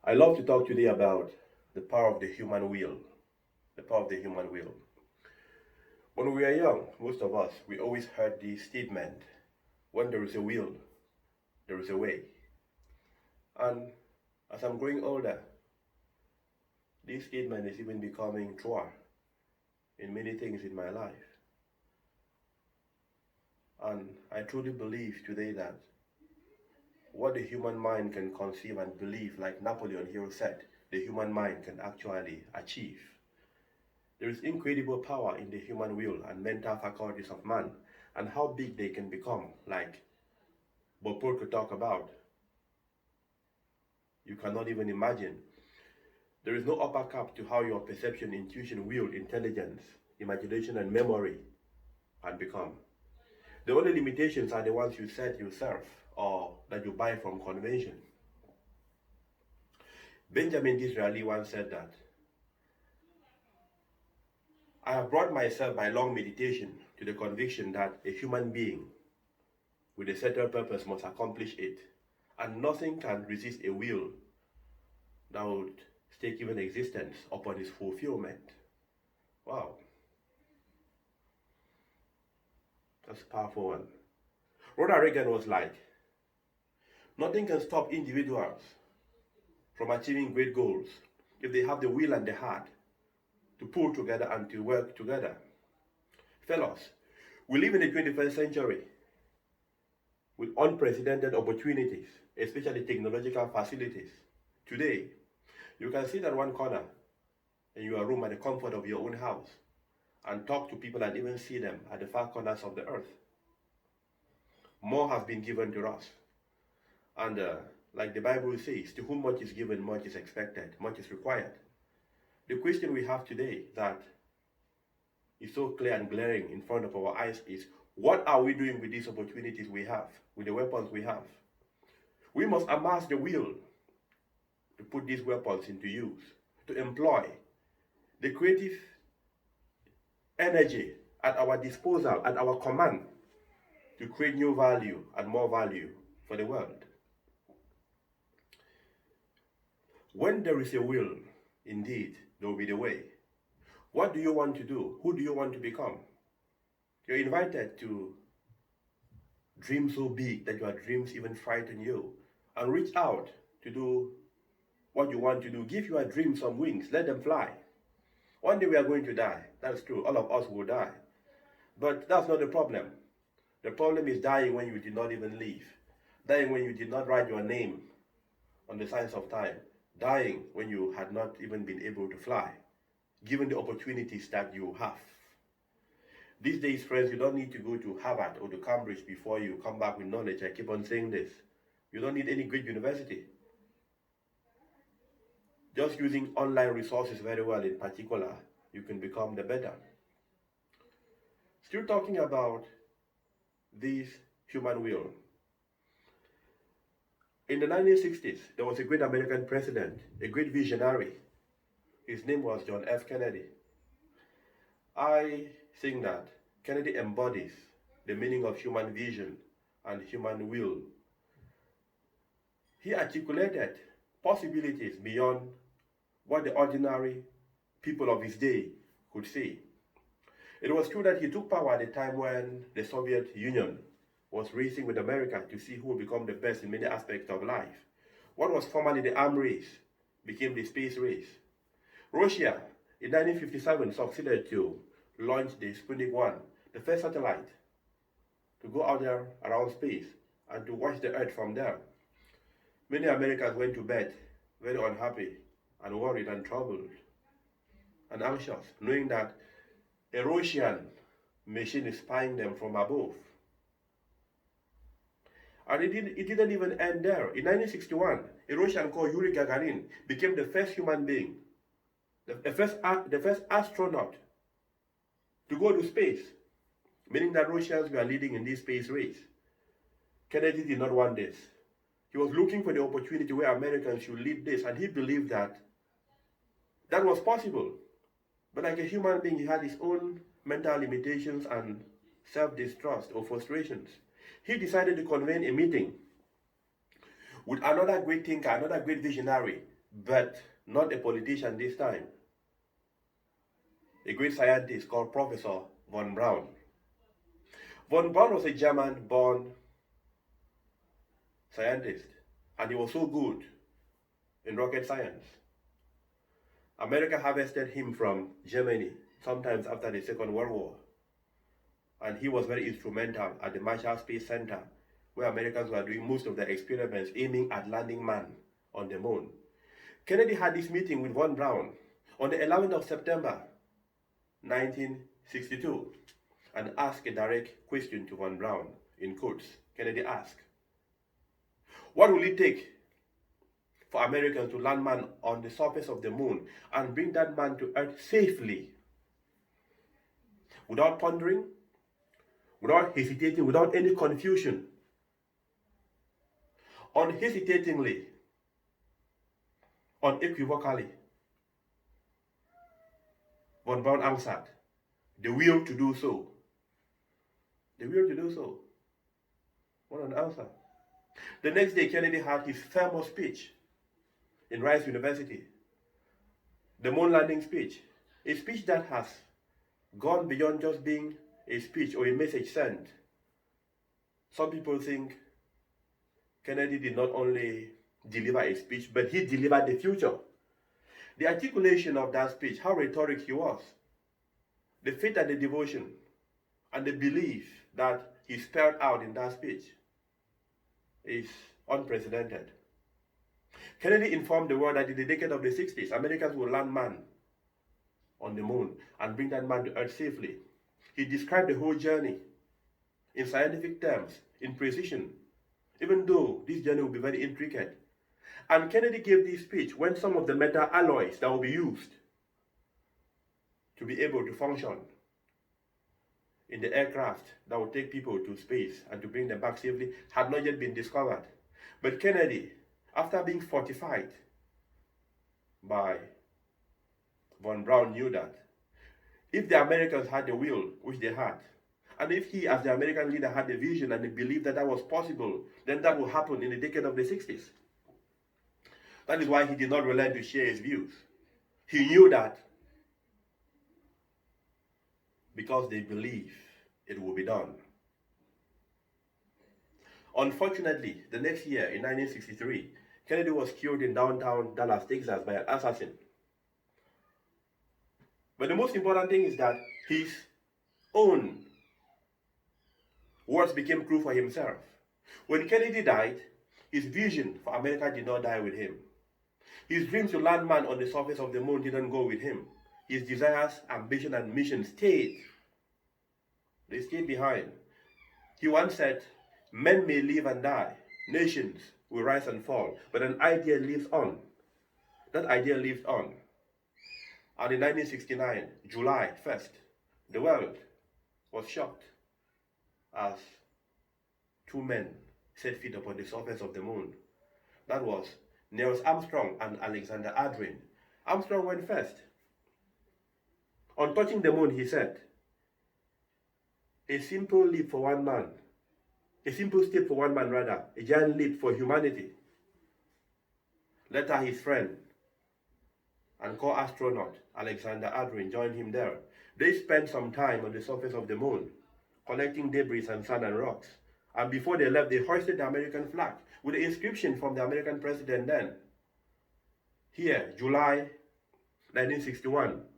I love to talk today about the power of the human will. The power of the human will. When we are young, most of us, we always heard the statement, when there is a will, there is a way. And as I'm growing older, this statement is even becoming truer in many things in my life. And I truly believe today that what the human mind can conceive and believe, like Napoleon Hill said, the human mind can actually achieve. There is incredible power in the human will and mental faculties of man, and how big they can become, like Bob could talk about. You cannot even imagine. There is no upper cap to how your perception, intuition, will, intelligence, imagination, and memory can become. The only limitations are the ones you set yourself or that you buy from convention. Benjamin Disraeli once said that I have brought myself by long meditation to the conviction that a human being with a certain purpose must accomplish it, and nothing can resist a will that would stake even existence upon its fulfillment. Wow, that's a powerful one. Ronald Reagan was like, nothing can stop individuals from achieving great goals if they have the will and the heart to pull together and to work together. Fellows, we live in the 21st century with unprecedented opportunities, especially technological facilities. Today, you can sit at one corner in your room at the comfort of your own house and talk to people and even see them at the far corners of the earth. More has been given to us. And like the Bible says, to whom much is given, much is expected, much is required. The question we have today that is so clear and glaring in front of our eyes is, what are we doing with these opportunities we have, with the weapons we have? We must amass the will to put these weapons into use, to employ the creative energy at our disposal, at our command, to create new value and more value for the world. When there is a will, indeed, there will be the way. What do you want to do? Who do you want to become? You're invited to dream so big that your dreams even frighten you, and reach out to do what you want to do. Give your dreams some wings, let them fly. One day we are going to die. That's true. All of us will die. But that's not the problem. The problem is dying when you did not even live. Dying when you did not write your name on the signs of time. Dying when you had not even been able to fly, given the opportunities that you have. These days, friends, you don't need to go to Harvard or to Cambridge before you come back with knowledge. I keep on saying this. You don't need any great university. Just using online resources very well in particular, you can become the better. Still talking about this human will. In the 1960s, there was a great American president, a great visionary. His name was John F. Kennedy. I think that Kennedy embodies the meaning of human vision and human will. He articulated possibilities beyond what the ordinary people of his day could see. It was true that he took power at a time when the Soviet Union was racing with America to see who would become the best in many aspects of life. What was formerly the arms race became the space race. Russia, in 1957, succeeded to launch the Sputnik 1, the first satellite to go out there around space and to watch the Earth from there. Many Americans went to bed very unhappy and worried and troubled and anxious, knowing that a Russian machine is spying them from above. And it didn't even end there. In 1961, a Russian called Yuri Gagarin became the first human being, the first astronaut to go to space, meaning that Russians were leading in this space race. Kennedy did not want this. He was looking for the opportunity where Americans should lead this, and he believed that that was possible. But like a human being, he had his own mental limitations and self-distrust or frustrations. He decided to convene a meeting with another great thinker, another great visionary, but not a politician this time. A great scientist called Professor von Braun. Von Braun was a German-born scientist, and he was so good in rocket science. America harvested him from Germany sometimes after the Second World War, and he was very instrumental at the Marshall Space Center, where Americans were doing most of their experiments aiming at landing man on the moon. Kennedy had this meeting with von Braun on the 11th of September 1962 and asked a direct question to von Braun, in quotes. Kennedy asked, "What will it take for Americans to land man on the surface of the moon and bring that man to Earth safely, without pondering, without hesitating, without any confusion?" Unhesitatingly, unequivocally, von Braun answered, "The will to do so." The will to do so. What an answer. The next day, Kennedy had his famous speech in Rice University, the moon landing speech, a speech that has gone beyond just being a speech or a message sent. Some people think Kennedy did not only deliver a speech, but he delivered the future. The articulation of that speech, how rhetoric he was, the faith and the devotion, and the belief that he spelled out in that speech is unprecedented. Kennedy informed the world that in the decade of the 60s, Americans will land man on the moon and bring that man to Earth safely. He described the whole journey in scientific terms, in precision, even though this journey will be very intricate. And Kennedy gave this speech when some of the metal alloys that will be used to be able to function in the aircraft that will take people to space and to bring them back safely had not yet been discovered. But Kennedy, after being fortified by von Braun, knew that if the Americans had the will, which they had, and if he as the American leader had the vision and the belief that that was possible, then that would happen in the decade of the 60s. That is why he did not relent to share his views. He knew that because they believe it will be done. Unfortunately, the next year, in 1963, Kennedy was killed in downtown Dallas, Texas by an assassin. But the most important thing is that his own words became proof for himself. When Kennedy died, his vision for America did not die with him. His dreams to land man on the surface of the moon didn't go with him. His desires, ambition, and mission stayed. They stayed behind. He once said, "Men may live and die, nations will rise and fall, but an idea lives on." That idea lived on. And in 1969, July 1st, the world was shocked as two men set feet upon the surface of the moon. That was Neil Armstrong and Alexander Aldrin. Armstrong went first. On touching the moon, he said, "A simple leap for one man, a simple step for one man rather, a giant leap for humanity." Later, his friend and co-astronaut Alexander Aldrin joined him there. They spent some time on the surface of the moon, collecting debris and sand and rocks. And before they left, they hoisted the American flag with the inscription from the American president then. Here, July 1961,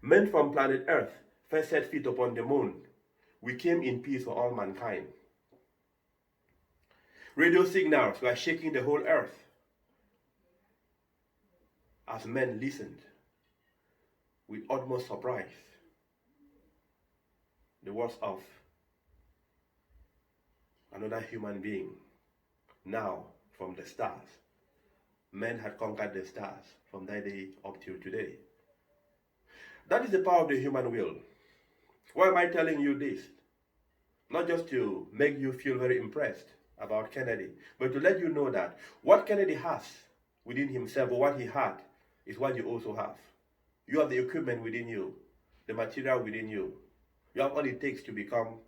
men from planet Earth first set feet upon the moon. We came in peace for all mankind. Radio signals were shaking the whole earth as men listened with utmost surprise the words of another human being, now from the stars. Men had conquered the stars from that day up till today. That is the power of the human will. Why am I telling you this? Not just to make you feel very impressed about Kennedy, but to let you know that what Kennedy has within himself, or what he had, is what you also have. You have the equipment within you, the material within you. You have all it takes to become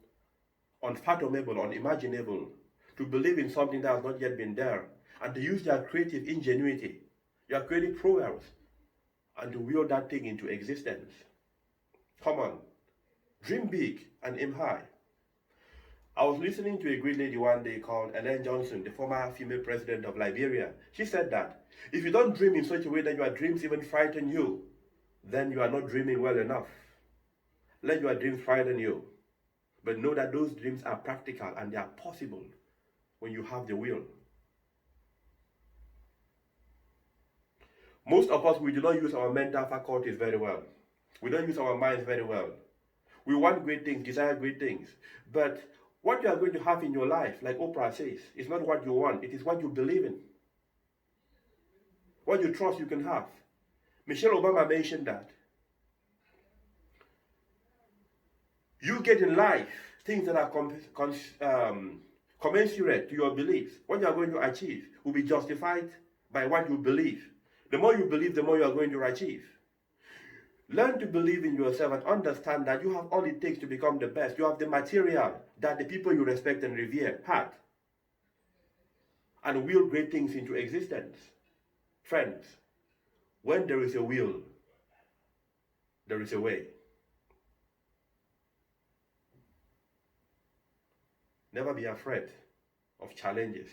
unfathomable, unimaginable, to believe in something that has not yet been there, and to use their creative ingenuity You are creating programs and to will that thing into existence. Come on. Dream big and aim high. I was listening to a great lady one day called Ellen Johnson, the former female president of Liberia. She said that if you don't dream in such a way that your dreams even frighten you, then you are not dreaming well enough. Let your dreams frighten you. But know that those dreams are practical and they are possible when you have the will. Most of us, we do not use our mental faculties very well. We don't use our minds very well. We want great things, desire great things. But what you are going to have in your life, like Oprah says, is not what you want. It is what you believe in. What you trust you can have. Michelle Obama mentioned that. You get in life things that are commensurate to your beliefs. What you are going to achieve will be justified by what you believe. The more you believe, the more you are going to achieve. Learn to believe in yourself and understand that you have all it takes to become the best. You have the material that the people you respect and revere had. And will great things into existence. Friends, when there is a will, there is a way. Never be afraid of challenges.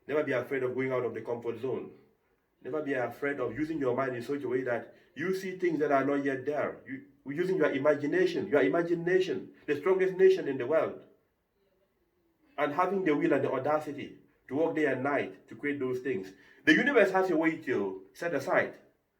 Never be afraid of going out of the comfort zone. Never be afraid of using your mind in such a way that you see things that are not yet there. Using your imagination, the strongest nation in the world. And having the will and the audacity to work day and night to create those things. The universe has a way to set aside